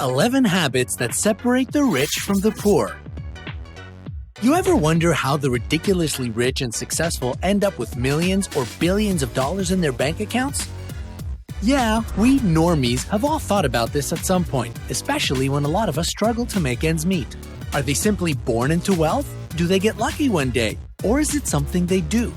"11 Habits that separate the rich from the poor." You ever wonder how the ridiculously rich and successful end up with millions or billions of dollars in their bank accounts? Yeah, we normies have all thought about this at some point, especially when a lot of us struggle to make ends meet. Are they simply born into wealth? Do they get lucky one day? Or is it something they do?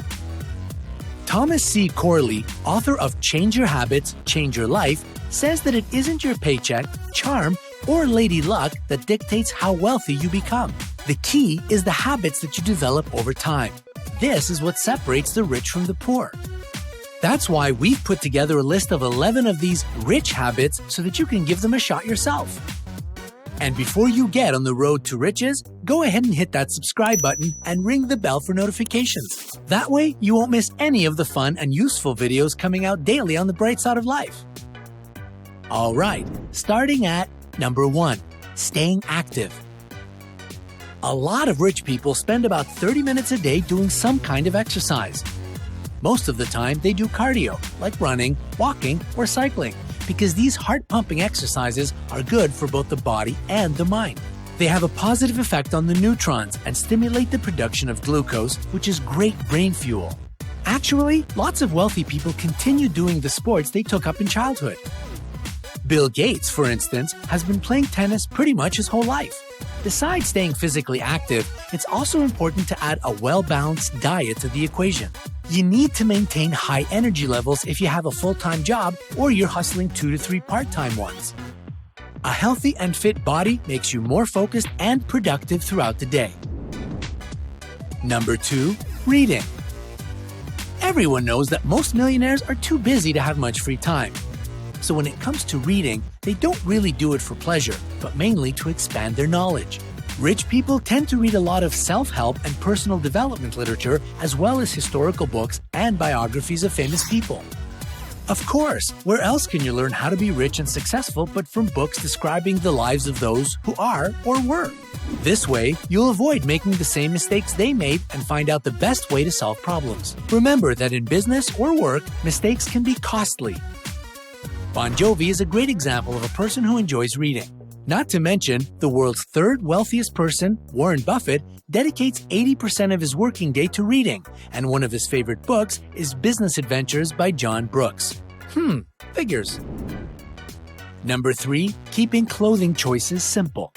Thomas C. Corley, author of Change Your Habits, Change Your Life, says that it isn't your paycheck, charm, or lady luck that dictates how wealthy you become. The key is the habits that you develop over time. This is what separates the rich from the poor. That's why we've put together a list of 11 of these rich habits so that you can give them a shot yourself. And before you get on the road to riches, go ahead and hit that subscribe button and ring the bell for notifications. That way, you won't miss any of the fun and useful videos coming out daily on the bright side of life. All right, starting at number 1, staying active. A lot of rich people spend about 30 minutes a day doing some kind of exercise. Most of the time, they do cardio, like running, walking, or cycling, because these heart-pumping exercises are good for both the body and the mind. They have a positive effect on the neutrons and stimulate the production of glucose, which is great brain fuel. Actually, lots of wealthy people continue doing the sports they took up in childhood. Bill Gates, for instance, has been playing tennis pretty much his whole life. Besides staying physically active, it's also important to add a well-balanced diet to the equation. You need to maintain high energy levels if you have a full-time job or you're hustling 2 to 3 part-time ones. A healthy and fit body makes you more focused and productive throughout the day. Number 2, reading. Everyone knows that most millionaires are too busy to have much free time. So when it comes to reading, they don't really do it for pleasure, but mainly to expand their knowledge. Rich people tend to read a lot of self-help and personal development literature, as well as historical books and biographies of famous people. Of course, where else can you learn how to be rich and successful but from books describing the lives of those who are or were? This way, you'll avoid making the same mistakes they made and find out the best way to solve problems. Remember that in business or work, mistakes can be costly. Bon Jovi is a great example of a person who enjoys reading. Not to mention, the world's third wealthiest person, Warren Buffett, dedicates 80% of his working day to reading, and one of his favorite books is Business Adventures by John Brooks. Figures. Number 3, keeping clothing choices simple.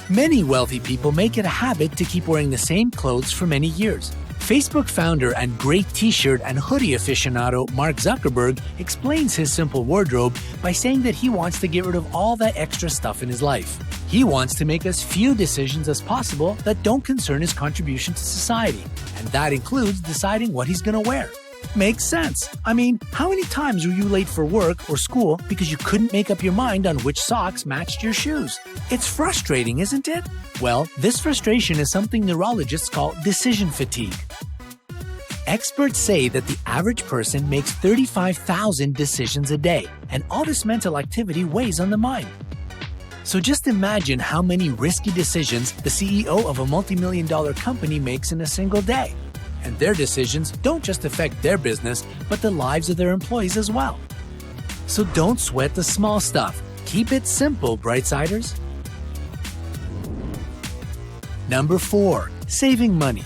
Many wealthy people make it a habit to keep wearing the same clothes for many years. Facebook founder and great t-shirt and hoodie aficionado Mark Zuckerberg explains his simple wardrobe by saying that he wants to get rid of all that extra stuff in his life. He wants to make as few decisions as possible that don't concern his contribution to society, and that includes deciding what he's going to wear. Makes sense. I mean, how many times were you late for work or school because you couldn't make up your mind on which socks matched your shoes? It's frustrating, isn't it? Well, this frustration is something neurologists call decision fatigue. Experts say that the average person makes 35,000 decisions a day, and all this mental activity weighs on the mind. So just imagine how many risky decisions the CEO of a multi-million-dollar company makes in a single day. And their decisions don't just affect their business, but the lives of their employees as well. So don't sweat the small stuff. Keep it simple, Brightsiders. Number 4, saving money.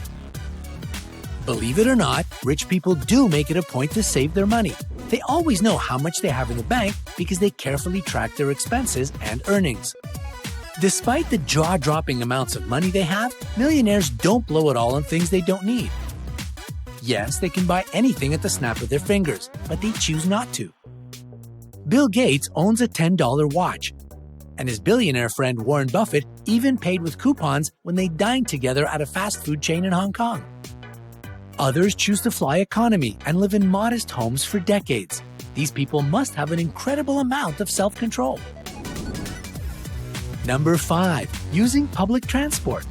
Believe it or not, rich people do make it a point to save their money. They always know how much they have in the bank because they carefully track their expenses and earnings. Despite the jaw-dropping amounts of money they have, millionaires don't blow it all on things they don't need. Yes, they can buy anything at the snap of their fingers, but they choose not to. Bill Gates owns a $10 watch, and his billionaire friend Warren Buffett even paid with coupons when they dined together at a fast food chain in Hong Kong. Others choose to fly economy and live in modest homes for decades. These people must have an incredible amount of self-control. Number 5, using public transport.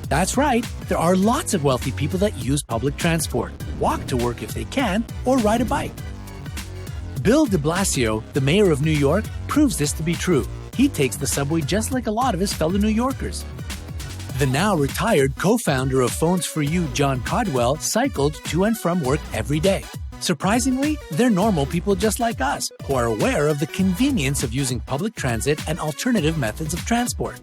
That's right, there are lots of wealthy people that use public transport, walk to work if they can, or ride a bike. Bill de Blasio, the mayor of New York, proves this to be true. He takes the subway just like a lot of his fellow New Yorkers. The now retired co-founder of Phones for You, John Codwell, cycled to and from work every day. Surprisingly, they're normal people just like us who are aware of the convenience of using public transit and alternative methods of transport.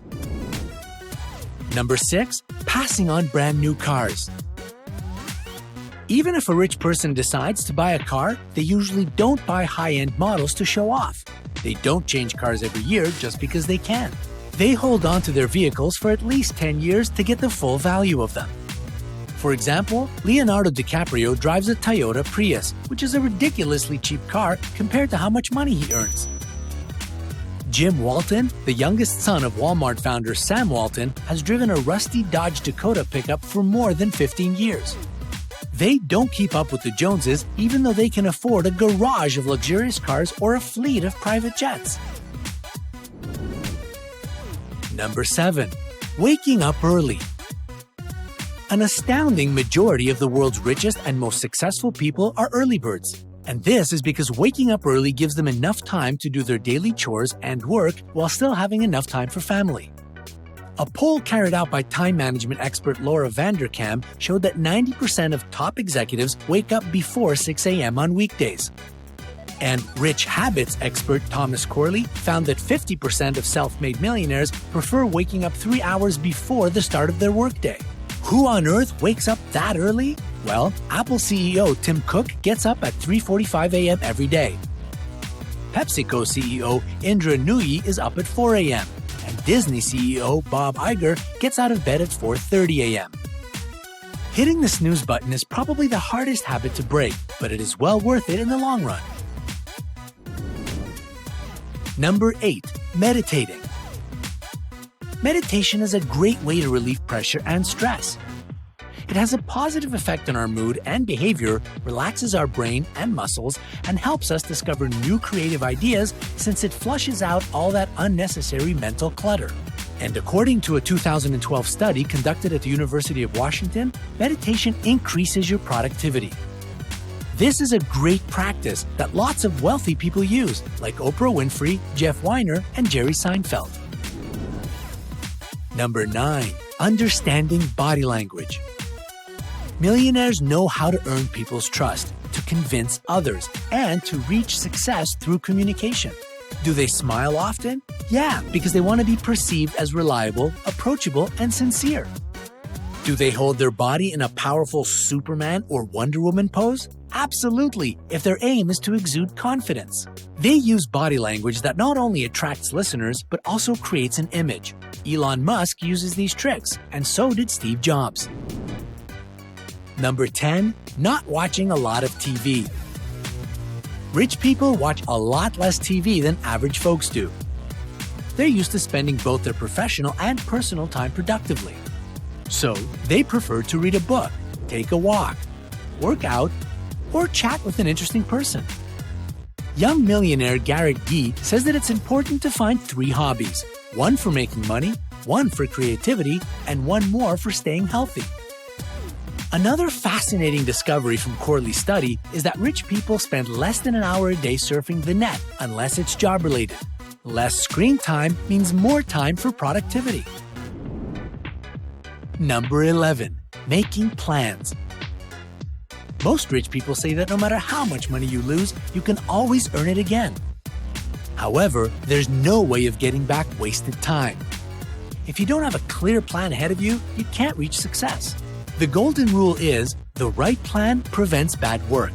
Number 6. Passing on brand new cars. Even if a rich person decides to buy a car, they usually don't buy high-end models to show off. They don't change cars every year just because they can. They hold on to their vehicles for at least 10 years to get the full value of them. For example, Leonardo DiCaprio drives a Toyota Prius, which is a ridiculously cheap car compared to how much money he earns. Jim Walton, the youngest son of Walmart founder Sam Walton, has driven a rusty Dodge Dakota pickup for more than 15 years. They don't keep up with the Joneses, even though they can afford a garage of luxurious cars or a fleet of private jets. Number 7. Waking up early. An astounding majority of the world's richest and most successful people are early birds. And this is because waking up early gives them enough time to do their daily chores and work while still having enough time for family. A poll carried out by time management expert Laura Vanderkam showed that 90% of top executives wake up before 6 a.m. on weekdays. And rich habits expert Thomas Corley found that 50% of self-made millionaires prefer waking up 3 hours before the start of their workday. Who on earth wakes up that early? Well, Apple CEO Tim Cook gets up at 3:45 a.m. every day. PepsiCo CEO Indra Nooyi is up at 4 a.m. And Disney CEO Bob Iger gets out of bed at 4:30 a.m. Hitting the snooze button is probably the hardest habit to break, but it is well worth it in the long run. Number 8. Meditating. Meditation is a great way to relieve pressure and stress. It has a positive effect on our mood and behavior, relaxes our brain and muscles, and helps us discover new creative ideas since it flushes out all that unnecessary mental clutter. And according to a 2012 study conducted at the University of Washington, meditation increases your productivity. This is a great practice that lots of wealthy people use, like Oprah Winfrey, Jeff Weiner, and Jerry Seinfeld. Number 9. Understanding body language. Millionaires know how to earn people's trust, to convince others, and to reach success through communication. Do they smile often? Yeah, because they want to be perceived as reliable, approachable, and sincere. Do they hold their body in a powerful Superman or Wonder Woman pose? Absolutely, if their aim is to exude confidence. They use body language that not only attracts listeners, but also creates an image. Elon Musk uses these tricks, and so did Steve Jobs. Number 10. Not watching a lot of TV. Rich people watch a lot less TV than average folks do. They're used to spending both their professional and personal time productively. So, they prefer to read a book, take a walk, work out, or chat with an interesting person. Young millionaire Garrett Gee says that it's important to find 3 hobbies, one for making money, one for creativity, and one more for staying healthy. Another fascinating discovery from Corley's study is that rich people spend less than an hour a day surfing the net unless it's job-related. Less screen time means more time for productivity. Number 11. Making plans. Most rich people say that no matter how much money you lose, you can always earn it again. However, there's no way of getting back wasted time. If you don't have a clear plan ahead of you, you can't reach success. The golden rule is, the right plan prevents bad work.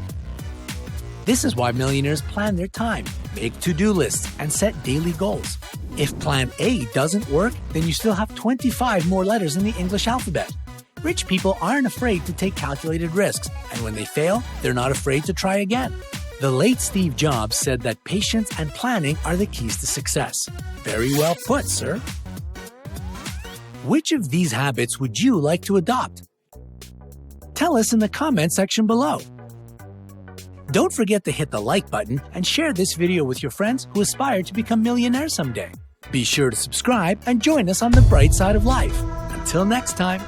This is why millionaires plan their time, make to-do lists, and set daily goals. If plan A doesn't work, then you still have 25 more letters in the English alphabet. Rich people aren't afraid to take calculated risks, and when they fail, they're not afraid to try again. The late Steve Jobs said that patience and planning are the keys to success. Very well put, sir. Which of these habits would you like to adopt? Tell us in the comment section below. Don't forget to hit the like button and share this video with your friends who aspire to become millionaires someday. Be sure to subscribe and join us on the bright side of life. Until next time.